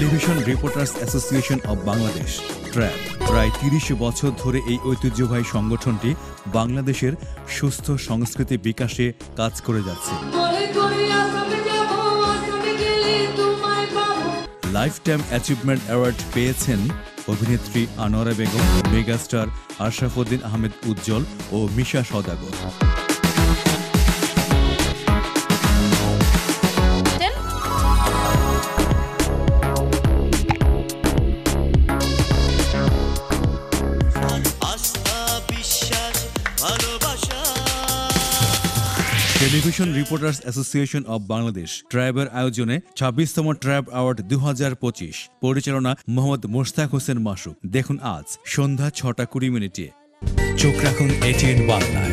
Television reporters association of Bangladesh TRAB প্রায় ৩০ বছর ধরে এই ঐতিহ্যবাহী সংগঠনটি বাংলাদেশের সুস্থ সংস্কৃতি বিকাশে কাজ করে যাচ্ছে। লাইফ টাইম অ্যাচিভমেন্ট অ্যাওয়ার্ড পেয়েছেন অভিনেত্রী আনোয়ারা বেগম, মেগাস্টার আশরাফুদ্দিন আহমেদ উজ্জ্বল ও Misha Sawdagar. Television reporters association of Bangladesh ট্র্যাবের আয়োজনে ২৬তম ট্র্যাব অ্যাওয়ার্ড ২০২৫ পরিচালনা মোহাম্মদ মোশতাক হোসেন মাসুক। দেখুন আজ সন্ধ্যা ৬টা ২০ মিনিটে। চোখ রাখুন এটিএন বাংলায়।